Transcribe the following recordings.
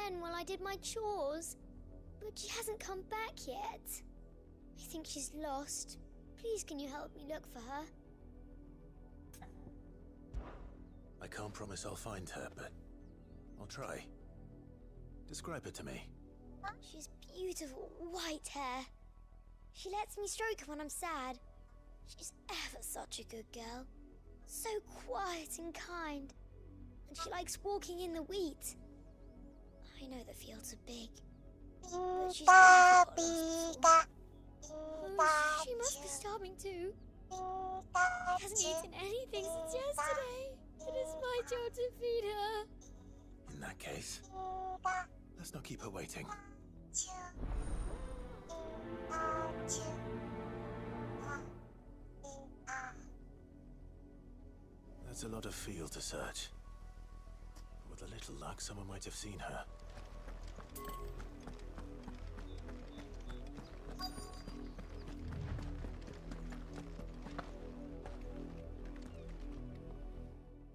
pen while I did my chores. But she hasn't come back yet. I think she's lost. Please, can you help me look for her? I can't promise I'll find her, but I'll try. Describe her to me. She's beautiful white hair. She lets me stroke her when I'm sad. She's ever such a good girl. So quiet and kind. And she likes walking in the wheat. I know the fields are big, but she's never got lost before. Oh, she must be starving too. She hasn't eaten anything since yesterday. It is my job to feed her. In that case, let's not keep her waiting. That's a lot of field to search. With a little luck, someone might have seen her.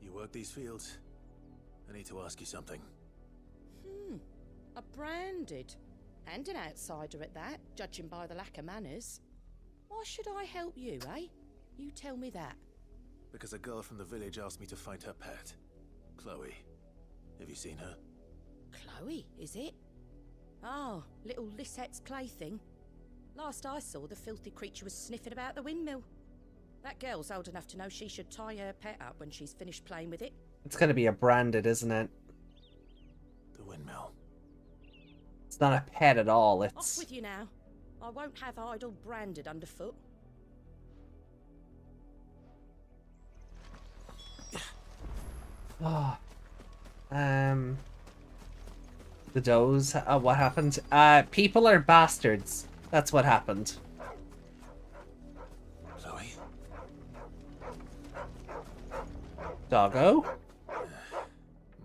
You work these fields? I need to ask you something. A branded. And an outsider at that, judging by the lack of manners. Why should I help you, eh? You tell me that. Because a girl from the village asked me to find her pet, Chloe. Have you seen her? Chloe, is it? Oh, little Lisette's plaything. Last I saw, the filthy creature was sniffing about the windmill. That girl's old enough to know she should tie her pet up when she's finished playing with it. It's gonna be a branded, isn't it? The windmill. It's not a pet at all, Off it's... with you now. I won't have idle branded underfoot. Oh. The does. What happened? People are bastards. That's what happened. Chloe? Doggo?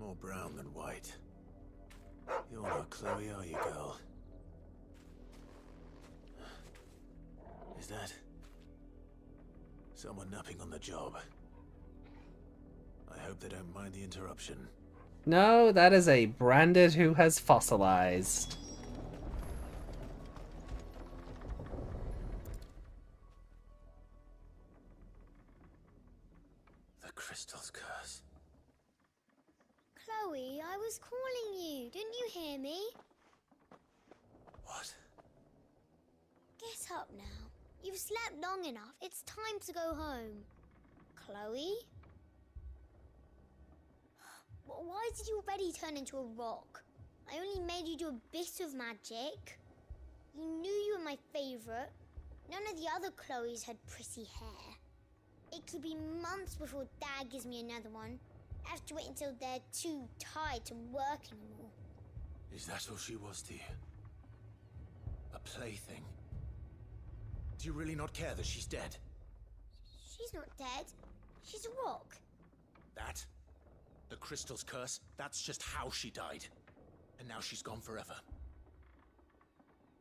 More brown than white. You're not Chloe, are you, girl? Is that someone napping on the job? I hope they don't mind the interruption. No, that is a branded who has fossilized. The crystal's curse. Chloe, I was calling you. Didn't you hear me? What? Get up now. You've slept long enough. It's time to go home. Chloe? Why did you already turn into a rock? I only made you do a bit of magic. You knew you were my favorite. None of the other Chloes had pretty hair. It could be months before Dad gives me another one. I have to wait until they're too tired to work anymore. Is that all she was to you? A plaything? Do you really not care that she's dead? She's not dead. She's a rock. That? The crystal's curse? That's just how she died. And now she's gone forever.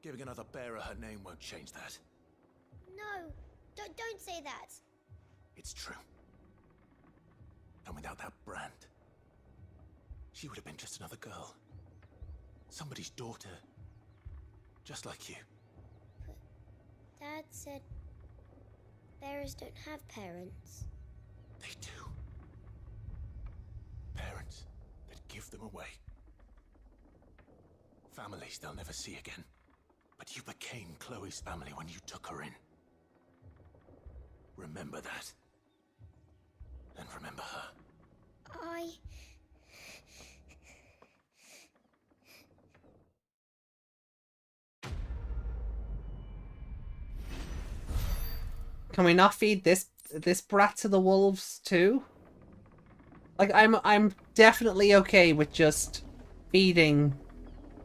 Giving another bearer her name won't change that. No, don't say that. It's true. And without that brand, she would have been just another girl. Somebody's daughter. Just like you. But Dad said bearers don't have parents. They do. Parents that give them away. Families they'll never see again. But you became Chloe's family when you took her in. Remember that. And remember her. Can we not feed this brat to the wolves too? Like, I'm definitely okay with just feeding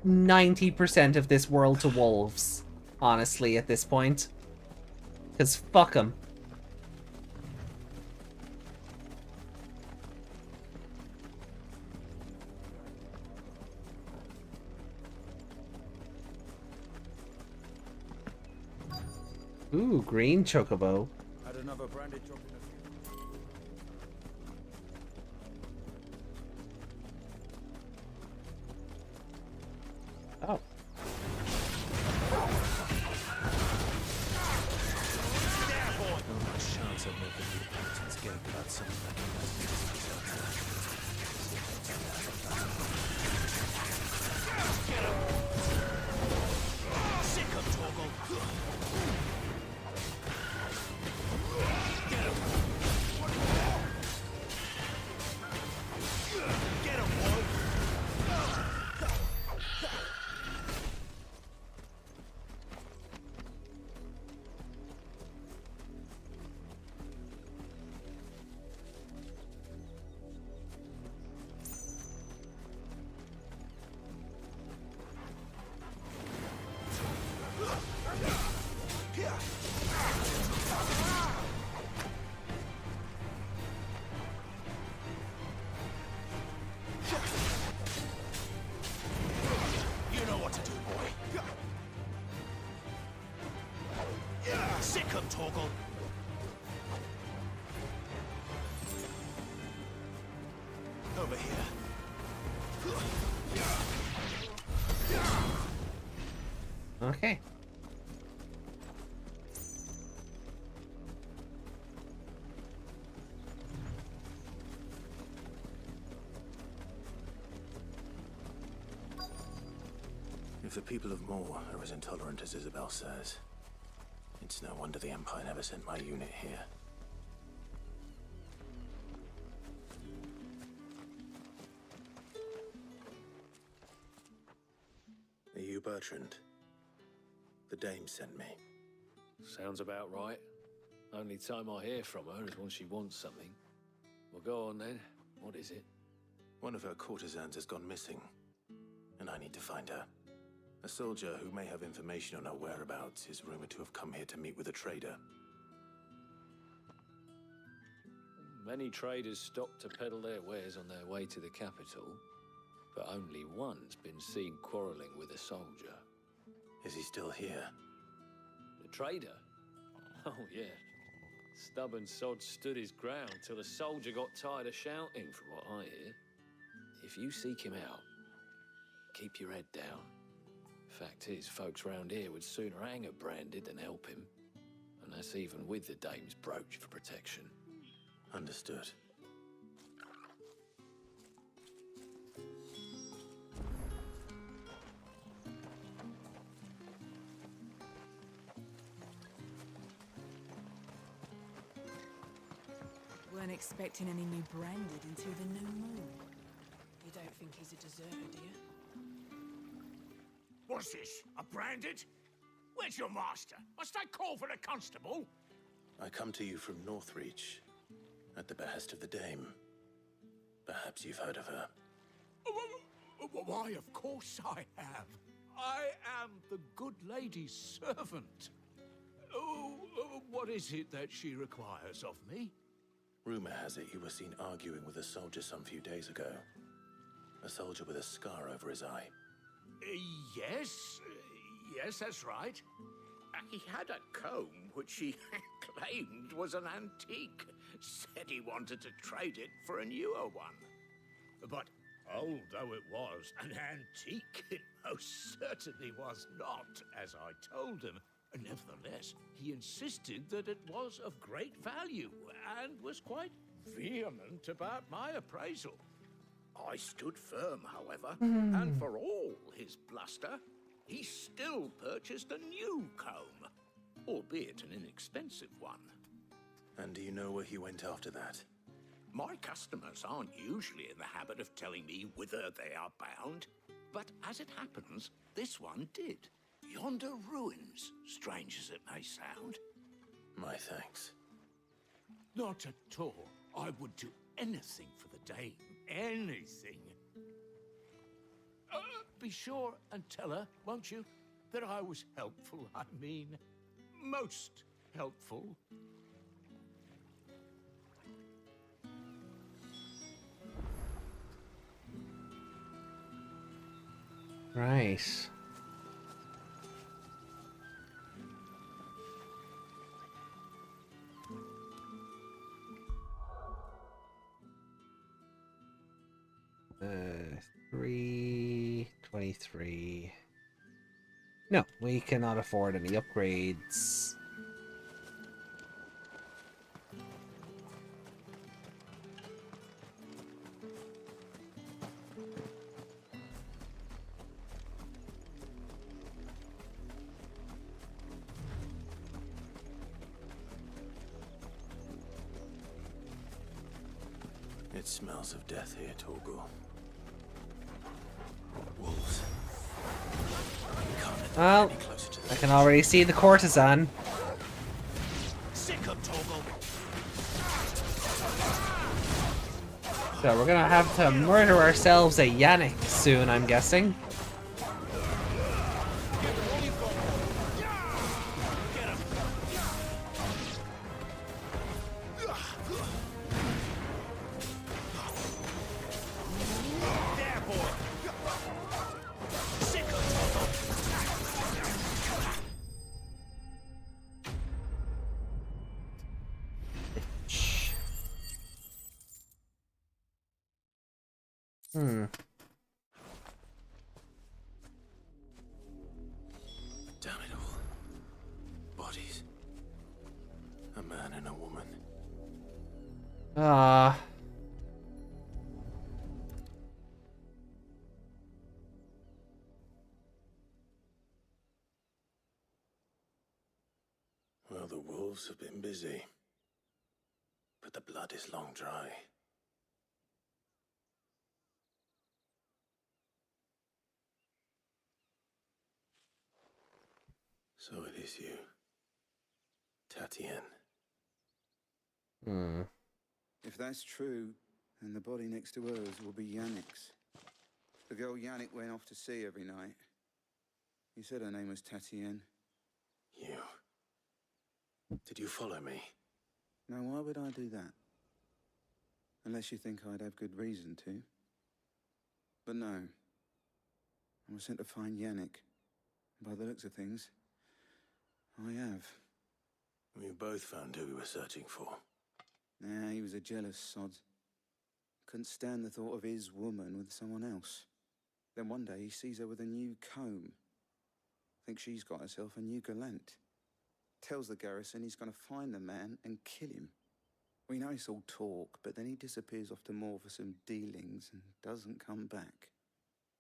90% of this world to wolves, honestly, at this point. Because fuck them. Ooh, green chocobo. Had another branded drop in a few. Oh. Not much chance of making the Playthings get cut something like Get him! Sick of Toggle! Get him! Get him, boy! You know what to do, boy. Sick of Toggle. Over here. Okay. If the people of Moor are as intolerant as Isabel says, it's no wonder the Empire never sent my unit here. Are you Bertrand? The dame sent me. Sounds about right. Only time I hear from her is when she wants something. Well, go on then. What is it? One of her courtesans has gone missing, and I need to find her. A soldier who may have information on her whereabouts is rumored to have come here to meet with a trader. Many traders stop to peddle their wares on their way to the capital, but only one's been seen quarrelling with a soldier. Is he still here? The trader? Oh, yeah. Stubborn sod stood his ground till the soldier got tired of shouting, from what I hear. If you seek him out, keep your head down. Fact is, folks round here would sooner hang a branded than help him. And that's even with the dame's brooch for protection. Understood. Weren't expecting any new branded until the new moon. You don't think he's a deserter, do you? What's this? A branded? Where's your master? Must I call for the constable? I come to you from Northreach, at the behest of the dame. Perhaps you've heard of her. Why, of course I have. I am the good lady's servant. What is it that she requires of me? Rumor has it you were seen arguing with a soldier some few days ago. A soldier with a scar over his eye. Yes, that's right. He had a comb which he claimed was an antique. Said he wanted to trade it for a newer one. But old though it was, an antique it most certainly was not, as I told him. Nevertheless, he insisted that it was of great value and was quite vehement about my appraisal. I stood firm, however, and for all his bluster, he still purchased a new comb, albeit an inexpensive one. And do you know where he went after that? My customers aren't usually in the habit of telling me whither they are bound, but as it happens, this one did. Yonder ruins, strange as it may sound. My thanks. Not at all. I would do anything for the dame. Anything. Be sure and tell her, won't you, that I was helpful. I mean, most helpful. Right. Uh, 323. No, we cannot afford any upgrades. It smells of death here, Torgal. Wolves. We can't let them Well, get any closer to I them. can already see the courtesan. Sick of Torgal. So we're gonna have to murder ourselves a Yannick soon, I'm guessing. There, boy. Sick of Hmm. Damn it all. Bodies. A man and a woman. Ah. Well, the wolves have been busy. But the blood is long dry. So it is you. Tatienne. Hmm. If that's true, then the body next to hers will be Yannick's. The girl Yannick went off to sea every night. You said her name was Tatienne. You. Did you follow me? Now, why would I do that? Unless you think I'd have good reason to. But no. I was sent to find Yannick. By the looks of things, I have. We both found who we were searching for. Nah, he was a jealous sod. Couldn't stand the thought of his woman with someone else. Then one day he sees her with a new comb. Thinks she's got herself a new gallant. Tells the garrison he's going to find the man and kill him. We know it's all talk, but then he disappears off to Moor for some dealings and doesn't come back.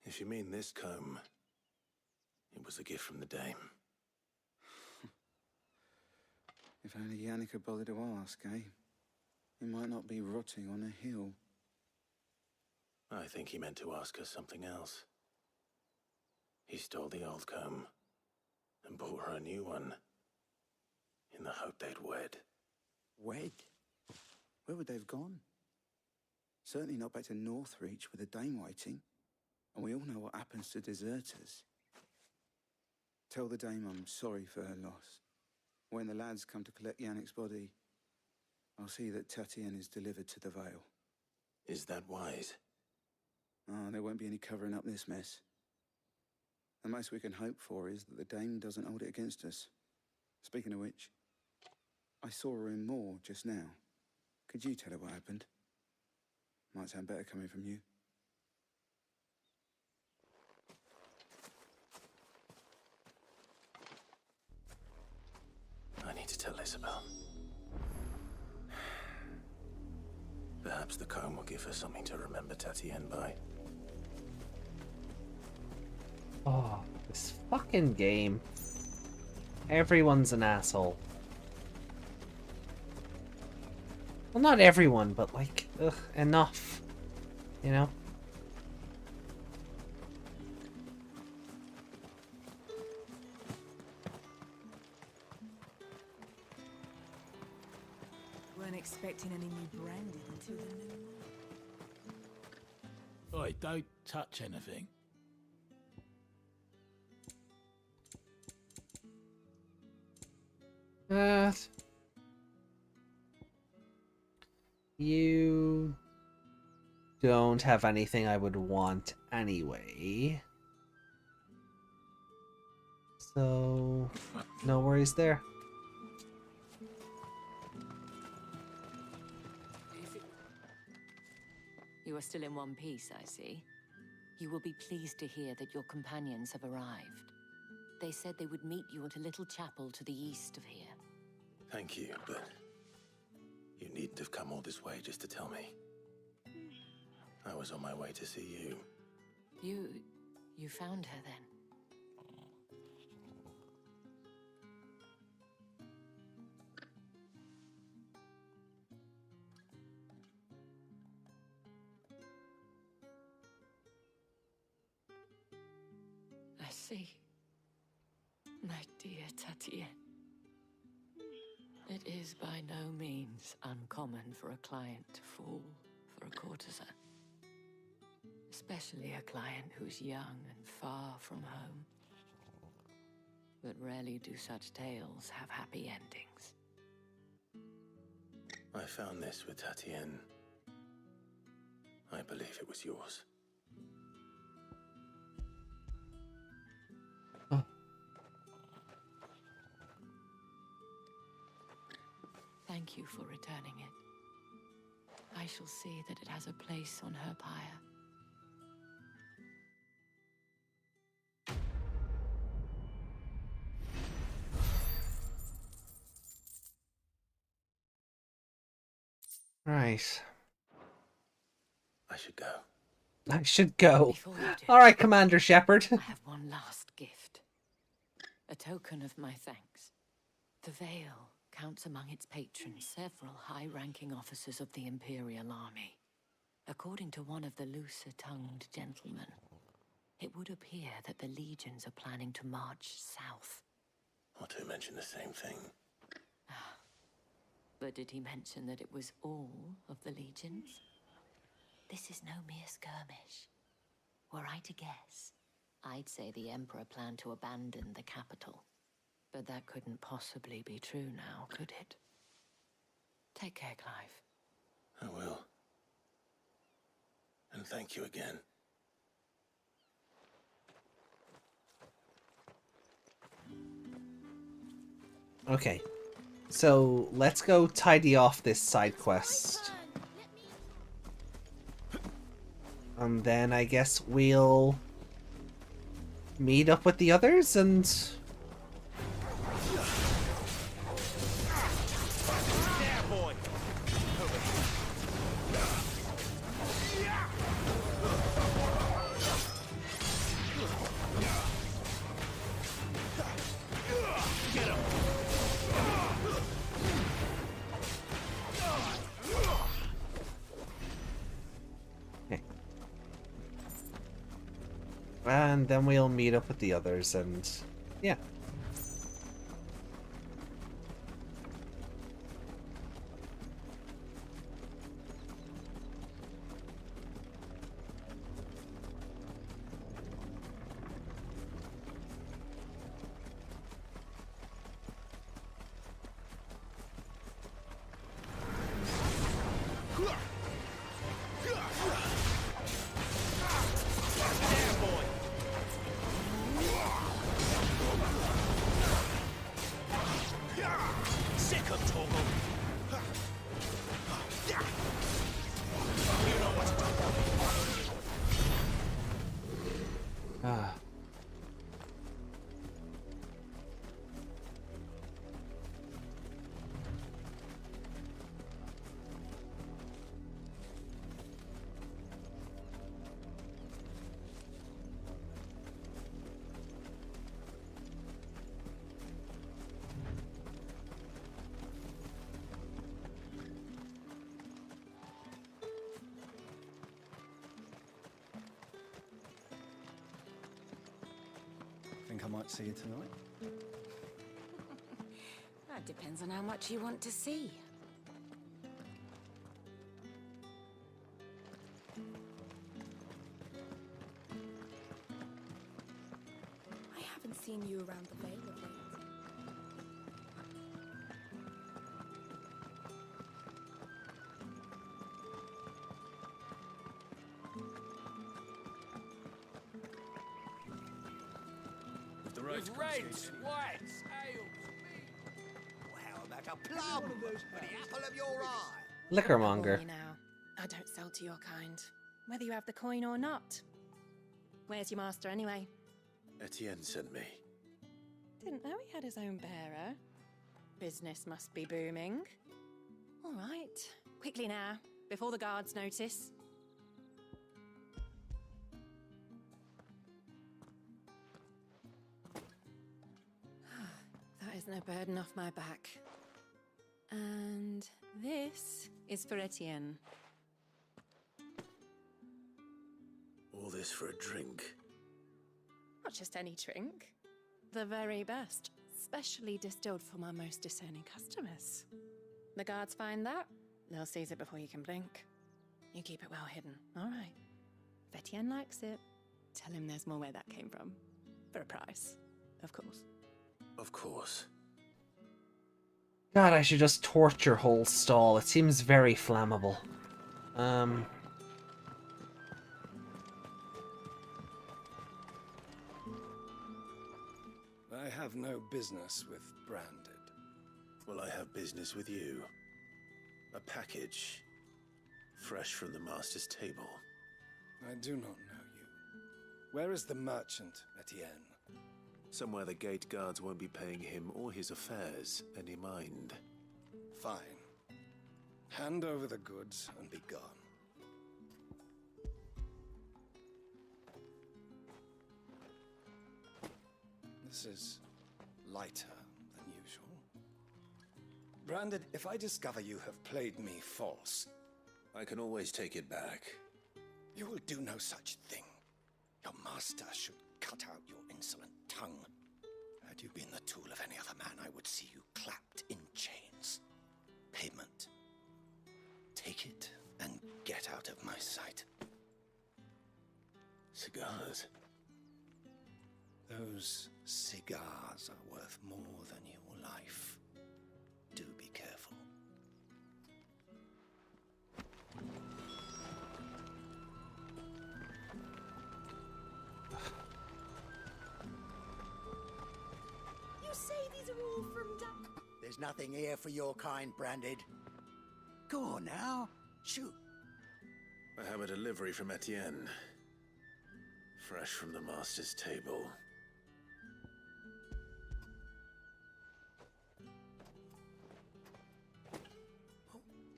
If you mean this comb, it was a gift from the dame. If only Yannick had bothered to ask, eh? He might not be rotting on a hill. I think he meant to ask us something else. He stole the old comb and bought her a new one in the hope they'd wed. Wed? Where would they have gone? Certainly not back to Northreach with a dame waiting. And we all know what happens to deserters. Tell the dame I'm sorry for her loss. When the lads come to collect Yannick's body, I'll see that Tatienne is delivered to the Vale. Is that wise? Oh, there won't be any covering up this mess. The most we can hope for is that the dame doesn't hold it against us. Speaking of which, I saw her in Moor just now. Could you tell her what happened? Might sound better coming from you. I need to tell Isabel. Perhaps the comb will give her something to remember Tatienne by. Oh, this fucking game. Everyone's an asshole. Well, not everyone, but like, ugh, enough. You know? Weren't expecting any new branded until the new moon. Oi, don't touch anything. You don't have anything I would want anyway. So, no worries there. You are still in one piece, I see. You will be pleased to hear that your companions have arrived. They said they would meet you at a little chapel to the east of here. Thank you, but you needn't have come all this way just to tell me. I was on my way to see you. You found her then? I see. My dear Tatienne. It is by no means uncommon for a client to fall for a courtesan. Especially a client who's young and far from home. But rarely do such tales have happy endings. I found this with Tatienne. I believe it was yours. Oh. Thank you for returning it. I shall see that it has a place on her pyre. Right. I should go. I should go. Before you do, All right, Commander Shepard. I have one last gift. A token of my thanks. The Veil counts among its patrons several high-ranking officers of the Imperial Army. According to one of the looser-tongued gentlemen, it would appear that the legions are planning to march south. Or to mention the same thing. But did he mention that it was all of the legions? This is no mere skirmish. Were I to guess, I'd say the Emperor planned to abandon the capital. But that couldn't possibly be true now, could it? Take care, Clive. I will. And thank you again. Okay. So, let's go tidy off this side quest. And then I guess we'll meet up with the others and... And then we'll meet up with the others and... yeah. Think I might see you tonight? That depends on how much you want to see. I haven't seen you around the Vale of late. With reds, whites, ales, How about a plum for the apple of your eye? Liquormonger. Boy, now, I don't sell to your kind, whether you have the coin or not. Where's your master, anyway? Etienne sent me. Didn't know he had his own bearer. Business must be booming. All right, quickly now, before the guards notice. That is no burden off my back. And this is for Etienne. All this for a drink? Not just any drink. The very best, specially distilled for my most discerning customers. The guards find that, they'll seize it before you can blink. You keep it well hidden, all right? If Etienne likes it, tell him there's more where that came from. For a price, of course. Of course. God, I should just torch your whole stall. It seems very flammable. I have no business with Branded. Well, I have business with you. A package. Fresh from the master's table. I do not know you. Where is the merchant, Etienne? Somewhere the gate guards won't be paying him or his affairs any mind. Fine. Hand over the goods and be gone. This is lighter than usual. Branded, if I discover you have played me false... I can always take it back. You will do no such thing. Your master should cut out your insolent tongue. Had you been the tool of any other man, I would see you clapped in chains. Payment. Take it and get out of my sight. Cigars? Those cigars are worth more than your life. Do be careful. You say these are all from There's nothing here for your kind, Branded. Go on now. Shoot. I have a delivery from Etienne. Fresh from the master's table.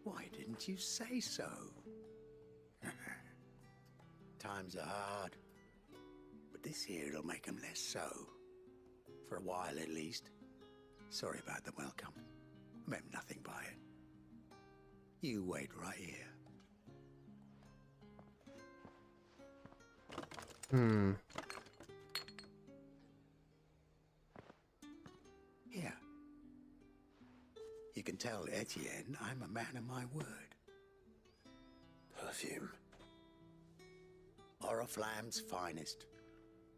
Why didn't you say so? Times are hard. But this here'll make 'em less so. For a while, at least. Sorry about the welcome. Meant nothing by it. You wait right here. Here. You can tell Etienne I'm a man of my word. Perfume. Oriflamme's finest.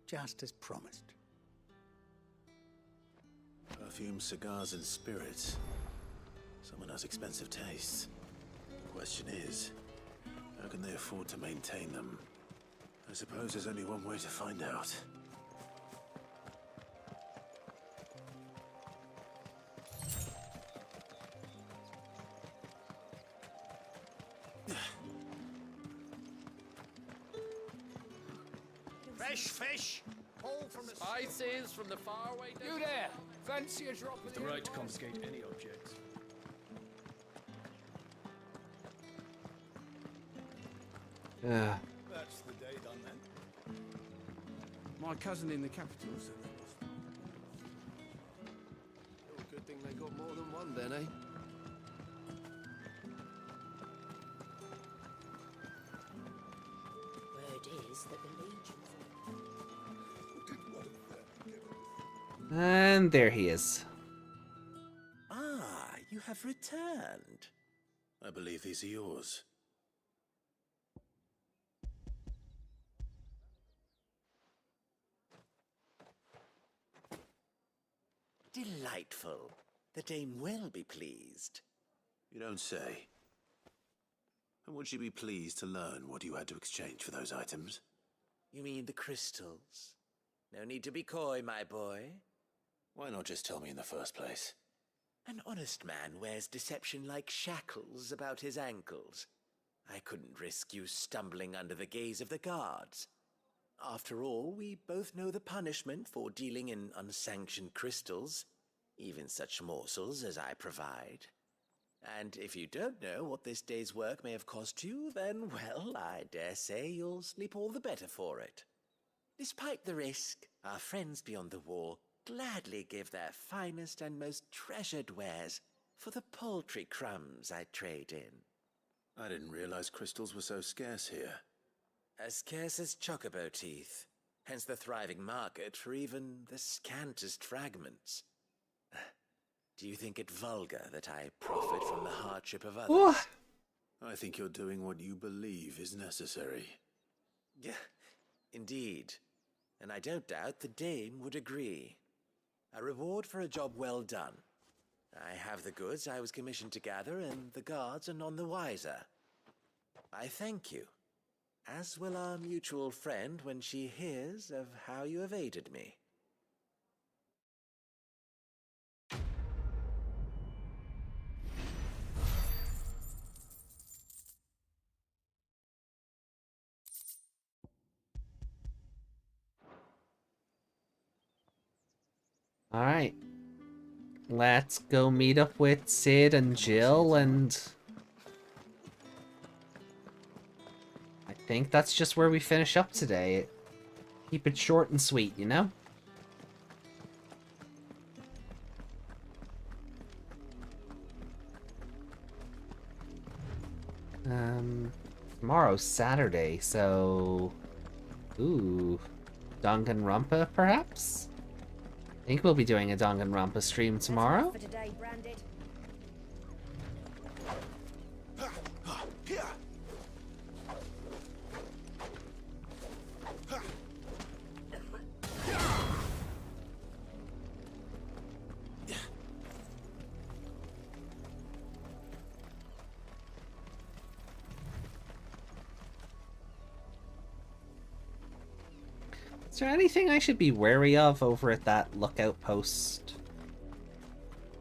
Just as promised. Perfume, cigars, and spirits. Someone has expensive tastes. The question is, how can they afford to maintain them? I suppose there's only one way to find out. Fresh fish! All from the Spices from the faraway desert. You there! Fancy a drop of The right to confiscate any objects. Yeah. That's the day done then. My cousin in the capital said there was. Oh, good thing they got more than one then, eh? Word is that the legions... And there he is. Ah, you have returned. I believe these are yours. Delightful. The dame will be pleased. You don't say. And would she be pleased to learn what you had to exchange for those items? You mean the crystals? No need to be coy, my boy. Why not just tell me in the first place? An honest man wears deception like shackles about his ankles. I couldn't risk you stumbling under the gaze of the guards. After all, we both know the punishment for dealing in unsanctioned crystals, even such morsels as I provide. And if you don't know what this day's work may have cost you, then, well, I dare say you'll sleep all the better for it. Despite the risk, our friends beyond the wall gladly give their finest and most treasured wares for the paltry crumbs I trade in. I didn't realize crystals were so scarce here. As scarce as chocobo teeth, hence the thriving market for even the scantest fragments. Do you think it vulgar that I profit from the hardship of others? I think you're doing what you believe is necessary. Yeah, indeed. And I don't doubt the dame would agree. A reward for a job well done. I have the goods I was commissioned to gather, and the guards are none the wiser. I thank you, as will our mutual friend when she hears of how you have aided me. Alright. Let's go meet up with Sid and Jill, and I think that's just where we finish up today. Keep it short and sweet, you know? Tomorrow's Saturday, so... Ooh. Danganronpa, perhaps? I think we'll be doing a Danganronpa stream tomorrow. For today, Branded. Is there anything I should be wary of over at that lookout post?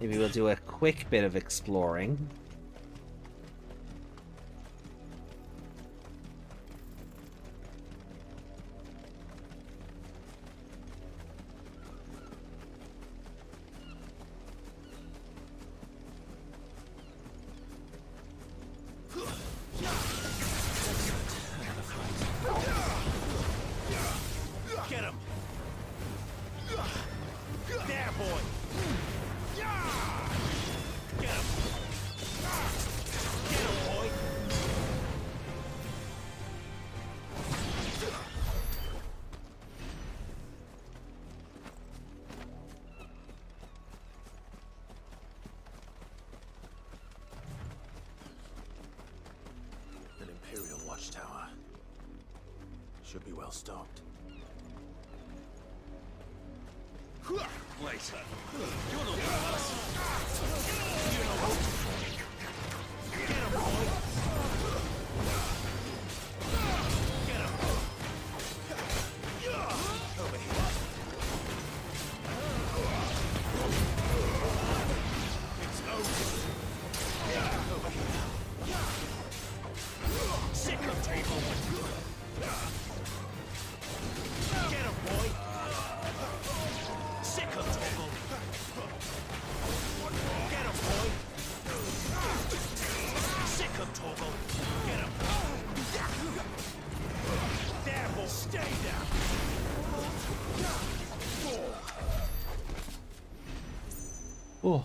Maybe we'll do a quick bit of exploring. Get him! There, boy! Get him! Get him, boy! An Imperial watchtower. Should be well stocked. Later. You're not one of us. You know what? Get him, boy. Get him. Over here. It's over. Over here. Sick of table. Get him, boy. Sick of table. Get him, boy. Sick of toggle. Get him. There, boy. Stay down. Oh.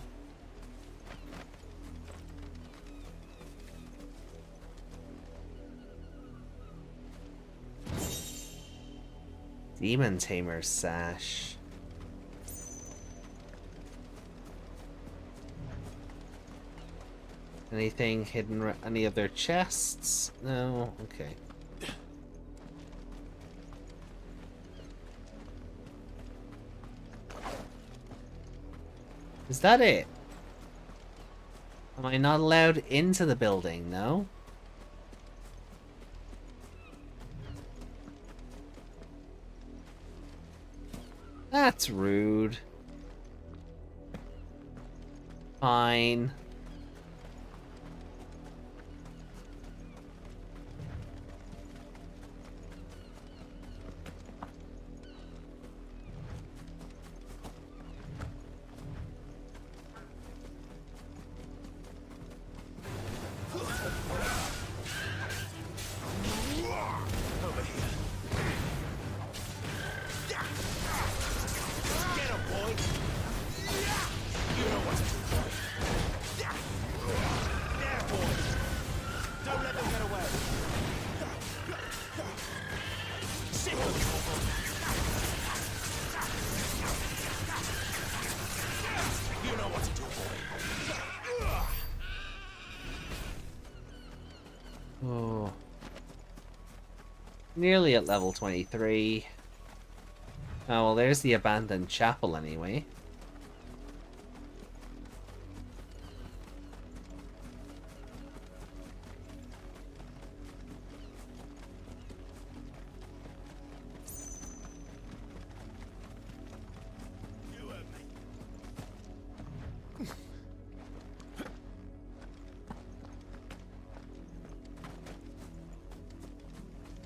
Demon Tamer's Sash. Anything hidden? Any of their chests? No? Okay. Is that it? Am I not allowed into the building? No? That's rude. Fine. Oh. Nearly at level 23. Oh, well, there's the abandoned chapel anyway.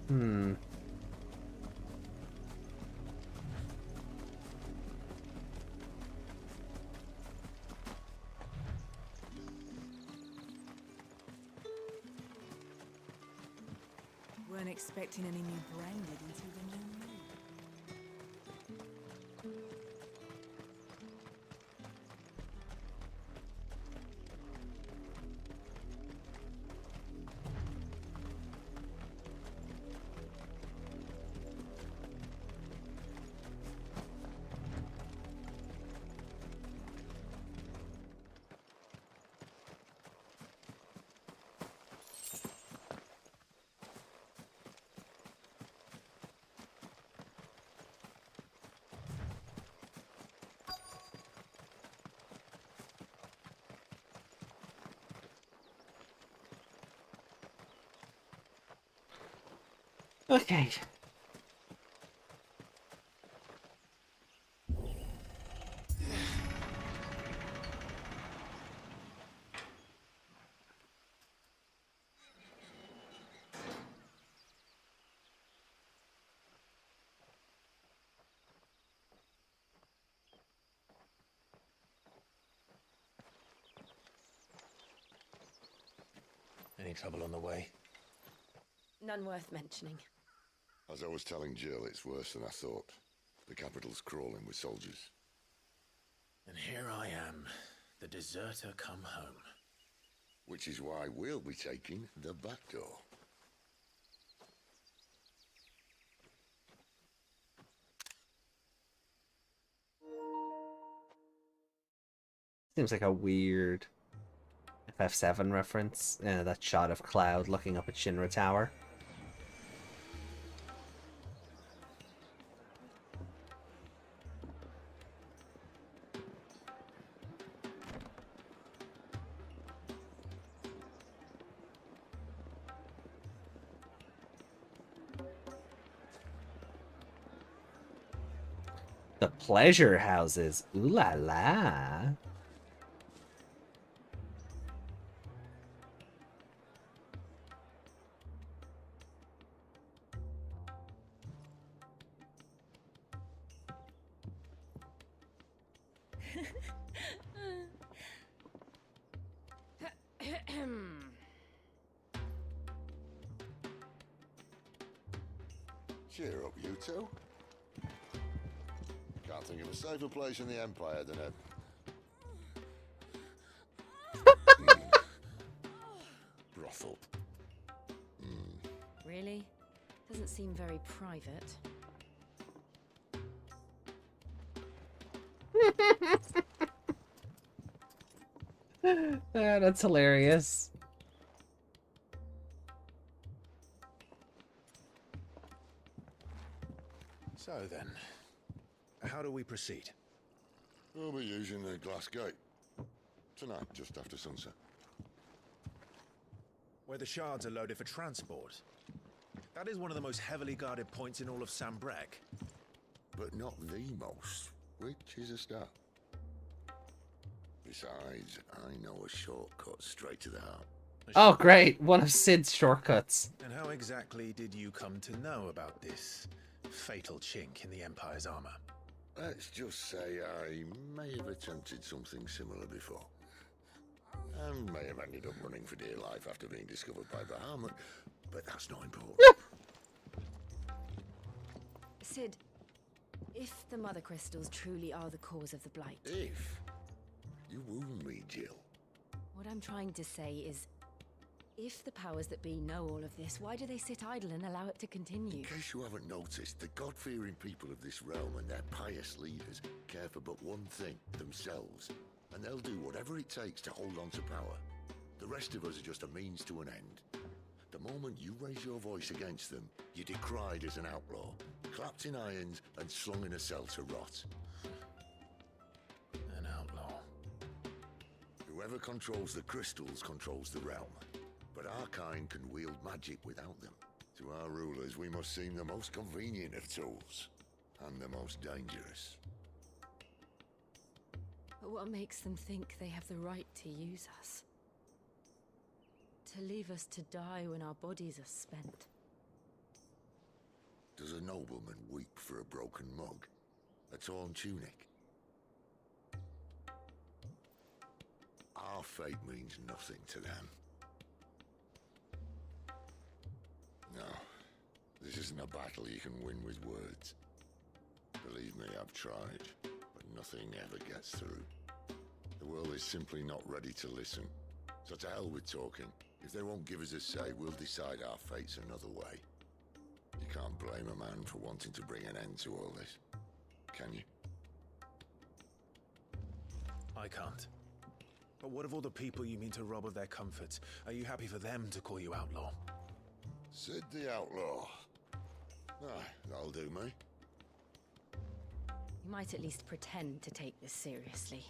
Hmm. Weren't expecting any new branded until the new moon. Okay. Any trouble on the way? None worth mentioning. As I was telling Jill, it's worse than I thought. The capital's crawling with soldiers. And here I am, the deserter come home. Which is why we'll be taking the back door. Seems like a weird FF7 reference. That shot of Cloud looking up at Shinra Tower. The pleasure houses. Ooh la la. Cheer up, you two. Can't think of a safer place in the Empire than a... brothel. Really? Doesn't seem very private. That's hilarious. So then, how do we proceed? We'll be using the glass gate. Tonight, just after sunset. Where the shards are loaded for transport. That is one of the most heavily guarded points in all of Sambrek. But not the most, which is a start. Besides, I know a shortcut straight to the heart. Oh, great. One of Sid's shortcuts. And how exactly did you come to know about this fatal chink in the Empire's armor? Let's just say I may have attempted something similar before. And may have ended up running for dear life after being discovered by Bahamut, but that's not important. Sid, if the mother crystals truly are the cause of the blight... If? You wound me, Jill. What I'm trying to say is, if the powers that be know all of this, why do they sit idle and allow it to continue? In case you haven't noticed, the God-fearing people of this realm and their pious leaders care for but one thing, themselves. And they'll do whatever it takes to hold on to power. The rest of us are just a means to an end. The The moment you raise your voice against them, you're decried as an outlaw, clapped in irons and slung in a cell to rot. An outlaw. Whoever controls the crystals controls the realm. But our kind can wield magic without them. To our rulers, we must seem the most convenient of tools. And the most dangerous. But what makes them think they have the right to use us? To leave us to die when our bodies are spent? Does a nobleman weep for a broken mug? A torn tunic? Our fate means nothing to them. No, this isn't a battle you can win with words. Believe me, I've tried, but nothing ever gets through. The world is simply not ready to listen. So to hell with talking. If they won't give us a say, we'll decide our fates another way. You can't blame a man for wanting to bring an end to all this, can you? I can't. But what of all the people you mean to rob of their comforts? Are you happy for them to call you outlaw? Sid the Outlaw. Ah, that'll do me. You might at least pretend to take this seriously.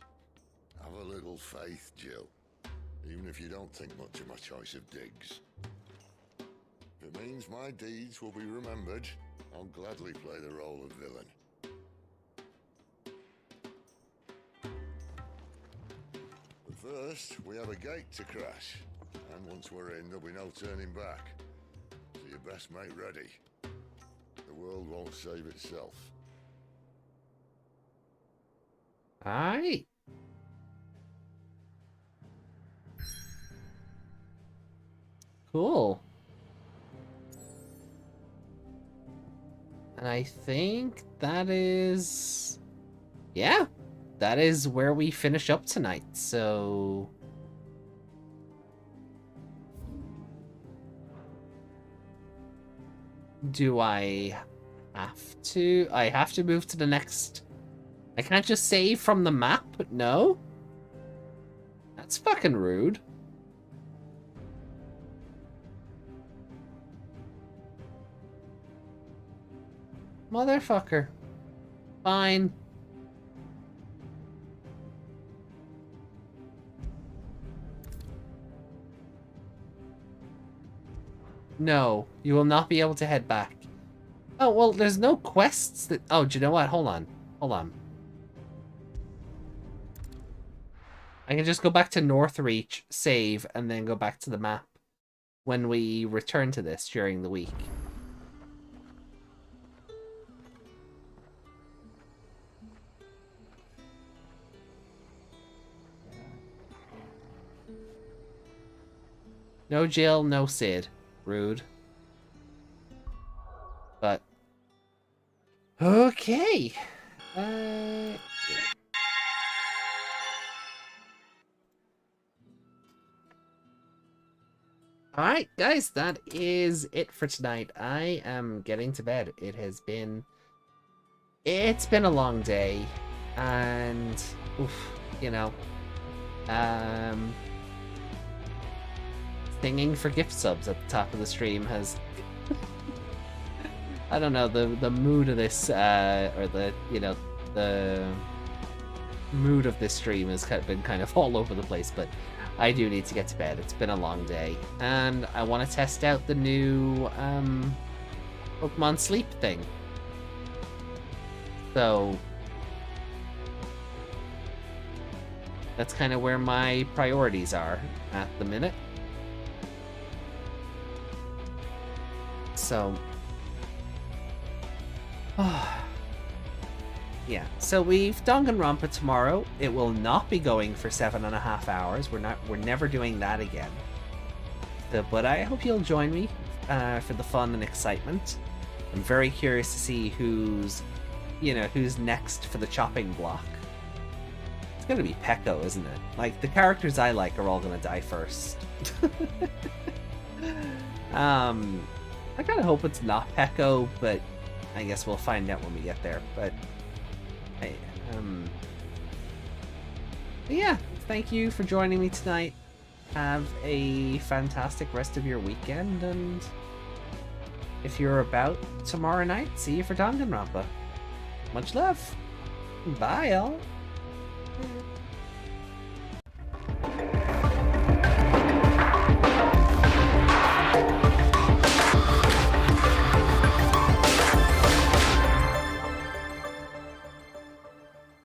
Have a little faith, Jill. Even if you don't think much of my choice of digs. If it means my deeds will be remembered, I'll gladly play the role of villain. But first, we have a gate to crash. And once we're in, there'll be no turning back. So you best make ready. The world won't save itself. Alright. Cool. And I think that is... yeah. That is where we finish up tonight, so... do I have to? I have to move to the next... I can't just save from the map? No? That's fucking rude. Motherfucker. Fine. No, you will not be able to head back. Oh, well, there's no quests that... oh, do you know what? Hold on. Hold on. I can just go back to Northreach, save, and then go back to the map when we return to this during the week. No Jill, no Sid. Rude. But... okay. Alright, guys, that is it for tonight. I am getting to bed. It's been a long day. And, oof, you know, singing for gift subs at the top of the stream has... I don't know, the mood of this, or the, you know, the mood of this stream has been kind of all over the place, but I do need to get to bed. It's been a long day, and I want to test out the new, Pokemon Sleep thing. So, that's kind of where my priorities are at the minute. So, yeah. So we've Danganronpa tomorrow. It will not be going for 7.5 hours. We're never doing that again. But I hope you'll join me for the fun and excitement. I'm very curious to see who's next for the chopping block. It's gonna be Peko, isn't it? Like, the characters I like are all gonna die first. I kind of hope it's not Peko, but I guess we'll find out when we get there. But yeah, thank you for joining me tonight. have a fantastic rest of your weekend, and if you're about tomorrow night, see you for Danganronpa. Much love. Bye, all.